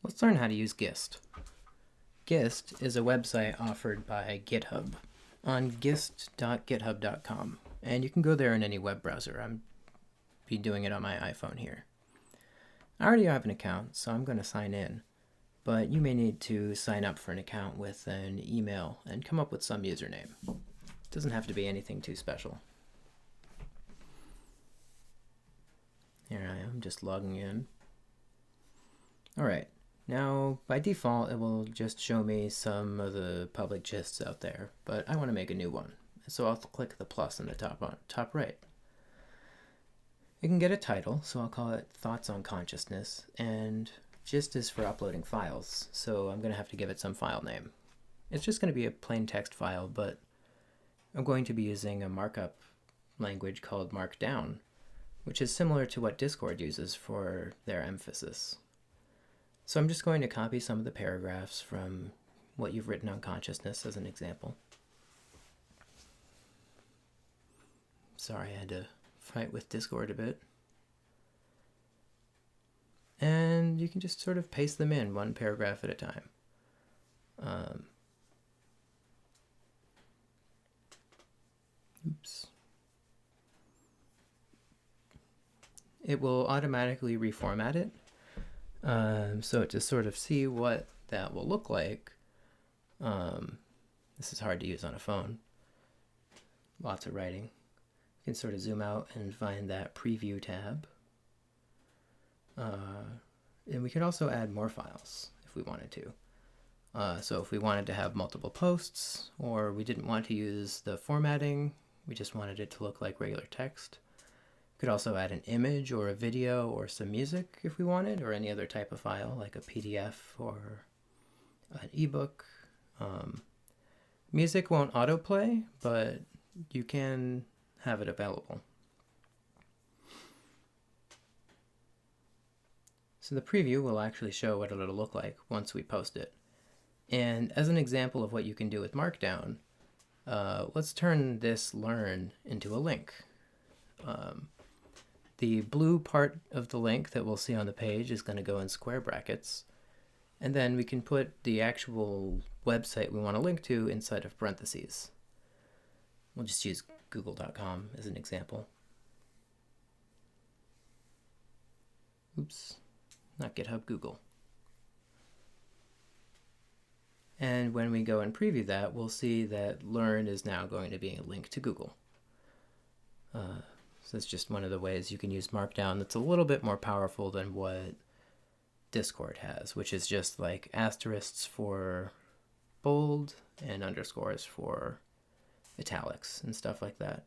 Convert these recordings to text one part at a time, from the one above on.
Let's learn how to use Gist. Gist is a website offered by GitHub on gist.github.com, and you can go there in any web browser. I'm be doing it on my iPhone here. I already have an account, so I'm going to sign in, but you may need to sign up for an account with an email and come up with some username. It doesn't have to be anything too special. Here I am, just logging in. Alright, now by default it will just show me some of the public gists out there, but I want to make a new one, so I'll click the plus in the top right. It can get a title, so I'll call it Thoughts on Consciousness, and gist is for uploading files, so I'm going to have to give it some file name. It's just going to be a plain text file, but I'm going to be using a markup language called Markdown, which is similar to what Discord uses for their emphasis. So I'm just going to copy some of the paragraphs from what you've written on consciousness as an example. Sorry, I had to fight with Discord a bit. And you can just sort of paste them in one paragraph at a time. Oops. It will automatically reformat it. So to sort of see what that will look like, this is hard to use on a phone. Lots of writing. You can sort of zoom out and find that preview tab. And we could also add more files if we wanted to. So if we wanted to have multiple posts, or we didn't want to use the formatting, we just wanted it to look like regular text. We could also add an image or a video or some music if we wanted, or any other type of file like a PDF or an ebook. Music won't autoplay, but you can have it available. So the preview will actually show what it'll look like once we post it. And as an example of what you can do with Markdown, let's turn this learn into a link. The blue part of the link that we'll see on the page is going to go in square brackets. And then we can put the actual website we want to link to inside of parentheses. We'll just use google.com as an example. Oops, not GitHub, Google. And when we go and preview that, we'll see that learn is now going to be a link to Google. So that's just one of the ways you can use Markdown that's a little bit more powerful than what Discord has, which is just like asterisks for bold and underscores for italics and stuff like that.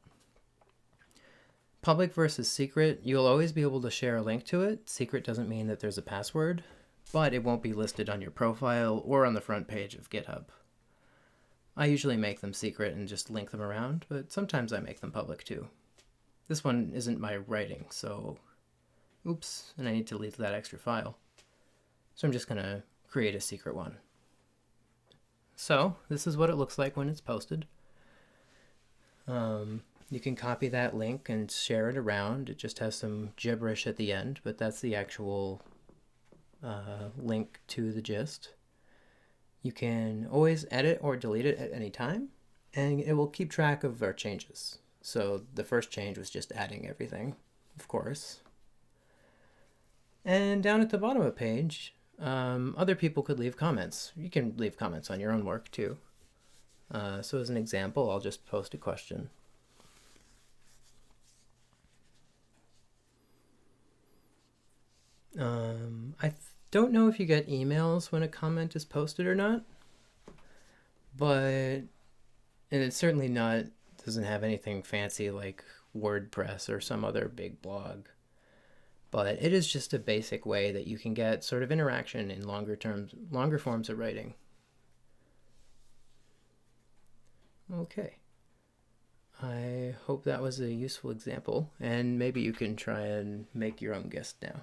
Public versus secret, you'll always be able to share a link to it. Secret doesn't mean that there's a password, but it won't be listed on your profile or on the front page of GitHub. I usually make them secret and just link them around, but sometimes I make them public too. This one isn't my writing, so oops, and I need to delete that extra file. So I'm just going to create a secret one. So this is what it looks like when it's posted. You can copy that link and share it around. It just has some gibberish at the end, but that's the actual link to the gist. You can always edit or delete it at any time, and it will keep track of our changes. So the first change was just adding everything, of course. And down at the bottom of the page, other people could leave comments. You can leave comments on your own work too. So as an example, I'll just post a question. I don't know if you get emails when a comment is posted or not, but and it's certainly not, doesn't have anything fancy like WordPress or some other big blog, but it is just a basic way that you can get sort of interaction in longer forms of writing. Okay. I hope that was a useful example, and maybe you can try and make your own gist now.